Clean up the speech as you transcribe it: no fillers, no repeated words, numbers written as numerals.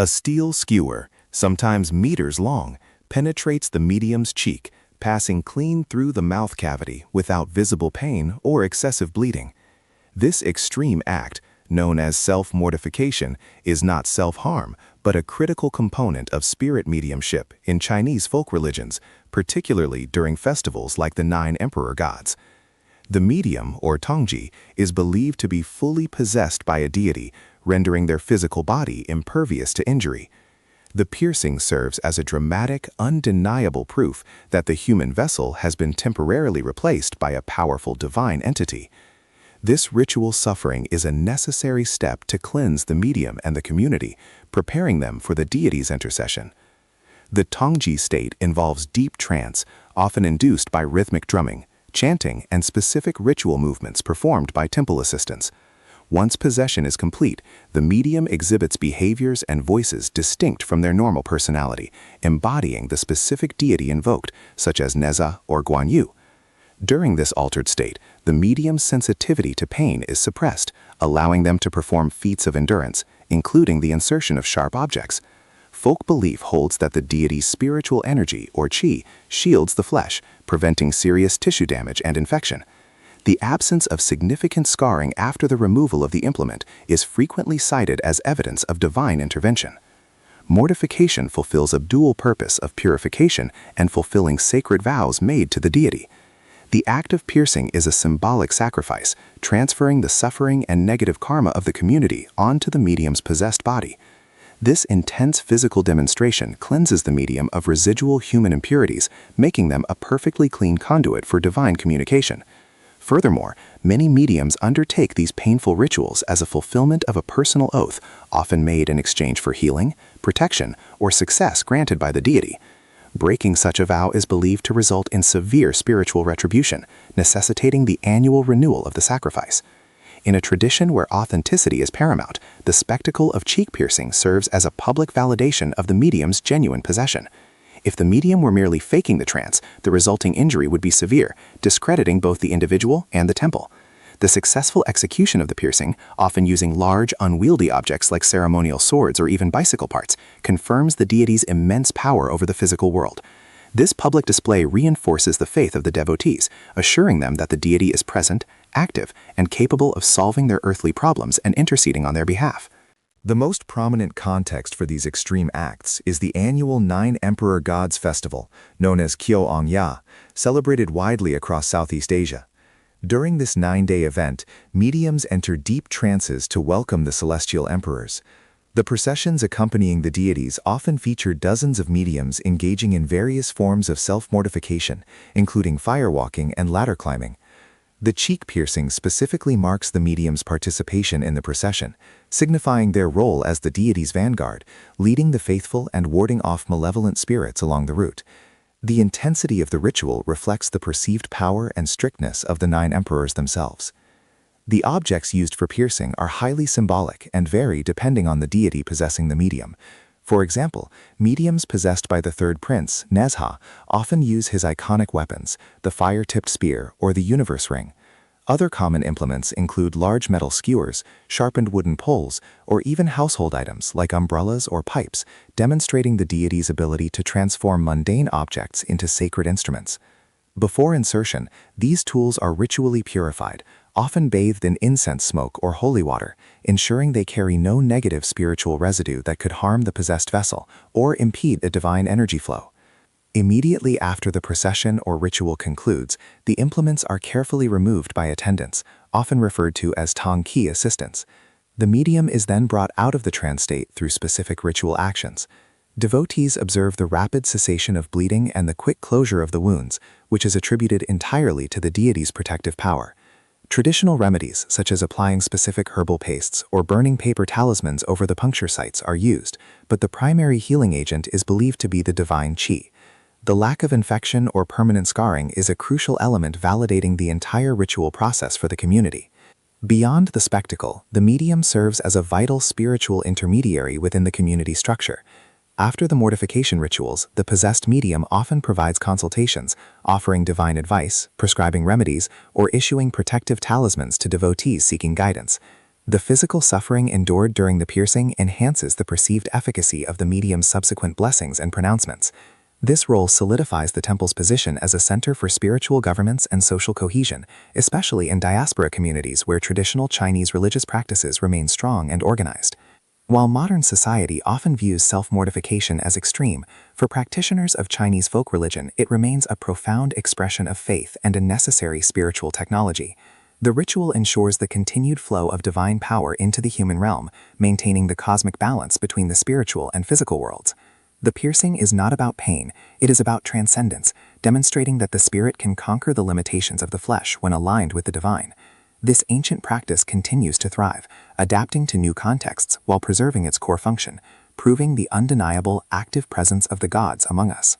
A steel skewer, sometimes meters long, penetrates the medium's cheek, passing clean through the mouth cavity without visible pain or excessive bleeding. This extreme act, known as self-mortification, is not self-harm, but a critical component of spirit mediumship in Chinese folk religions, particularly during festivals like the Nine Emperor Gods. The medium, or Tongji, is believed to be fully possessed by a deity, rendering their physical body impervious to injury. The piercing serves as a dramatic, undeniable proof that the human vessel has been temporarily replaced by a powerful divine entity. This ritual suffering is a necessary step to cleanse the medium and the community, preparing them for the deity's intercession. The Tongji state involves deep trance, often induced by rhythmic drumming, chanting, and specific ritual movements performed by temple assistants. Once possession is complete, the medium exhibits behaviors and voices distinct from their normal personality, embodying the specific deity invoked, such as Neza or Guan Yu. During this altered state, the medium's sensitivity to pain is suppressed, allowing them to perform feats of endurance, including the insertion of sharp objects. Folk belief holds that the deity's spiritual energy, or qi, shields the flesh, preventing serious tissue damage and infection. The absence of significant scarring after the removal of the implement is frequently cited as evidence of divine intervention. Mortification fulfills a dual purpose of purification and fulfilling sacred vows made to the deity. The act of piercing is a symbolic sacrifice, transferring the suffering and negative karma of the community onto the medium's possessed body. This intense physical demonstration cleanses the medium of residual human impurities, making them a perfectly clean conduit for divine communication. Furthermore, many mediums undertake these painful rituals as a fulfillment of a personal oath, often made in exchange for healing, protection, or success granted by the deity. Breaking such a vow is believed to result in severe spiritual retribution, necessitating the annual renewal of the sacrifice. In a tradition where authenticity is paramount, the spectacle of cheek piercing serves as a public validation of the medium's genuine possession. If the medium were merely faking the trance, the resulting injury would be severe, discrediting both the individual and the temple. The successful execution of the piercing, often using large, unwieldy objects like ceremonial swords or even bicycle parts, confirms the deity's immense power over the physical world. This public display reinforces the faith of the devotees, assuring them that the deity is present, active, and capable of solving their earthly problems and interceding on their behalf. The most prominent context for these extreme acts is the annual Nine Emperor Gods festival, known as Kyo-ong-ya, celebrated widely across Southeast Asia. During this 9-day event, mediums enter deep trances to welcome the celestial emperors. The processions accompanying the deities often feature dozens of mediums engaging in various forms of self-mortification, including firewalking and ladder climbing. The cheek piercing specifically marks the medium's participation in the procession, signifying their role as the deity's vanguard, leading the faithful and warding off malevolent spirits along the route. The intensity of the ritual reflects the perceived power and strictness of the nine emperors themselves. The objects used for piercing are highly symbolic and vary depending on the deity possessing the medium. For example, mediums possessed by the third prince, Nezha, often use his iconic weapons, the fire-tipped spear or the universe ring. Other common implements include large metal skewers, sharpened wooden poles, or even household items like umbrellas or pipes, demonstrating the deity's ability to transform mundane objects into sacred instruments. Before insertion, these tools are ritually purified, often bathed in incense smoke or holy water, ensuring they carry no negative spiritual residue that could harm the possessed vessel or impede the divine energy flow. Immediately after the procession or ritual concludes, the implements are carefully removed by attendants, often referred to as Tongji assistants. The medium is then brought out of the trance state through specific ritual actions. Devotees observe the rapid cessation of bleeding and the quick closure of the wounds, which is attributed entirely to the deity's protective power. Traditional remedies, such as applying specific herbal pastes or burning paper talismans over the puncture sites, are used, but the primary healing agent is believed to be the divine qi. The lack of infection or permanent scarring is a crucial element validating the entire ritual process for the community. Beyond the spectacle, the medium serves as a vital spiritual intermediary within the community structure. After the mortification rituals, the possessed medium often provides consultations, offering divine advice, prescribing remedies, or issuing protective talismans to devotees seeking guidance. The physical suffering endured during the piercing enhances the perceived efficacy of the medium's subsequent blessings and pronouncements. This role solidifies the temple's position as a center for spiritual governance and social cohesion, especially in diaspora communities where traditional Chinese religious practices remain strong and organized. While modern society often views self-mortification as extreme, for practitioners of Chinese folk religion, it remains a profound expression of faith and a necessary spiritual technology. The ritual ensures the continued flow of divine power into the human realm, maintaining the cosmic balance between the spiritual and physical worlds. The piercing is not about pain, it is about transcendence, demonstrating that the spirit can conquer the limitations of the flesh when aligned with the divine. This ancient practice continues to thrive, adapting to new contexts while preserving its core function, proving the undeniable active presence of the gods among us.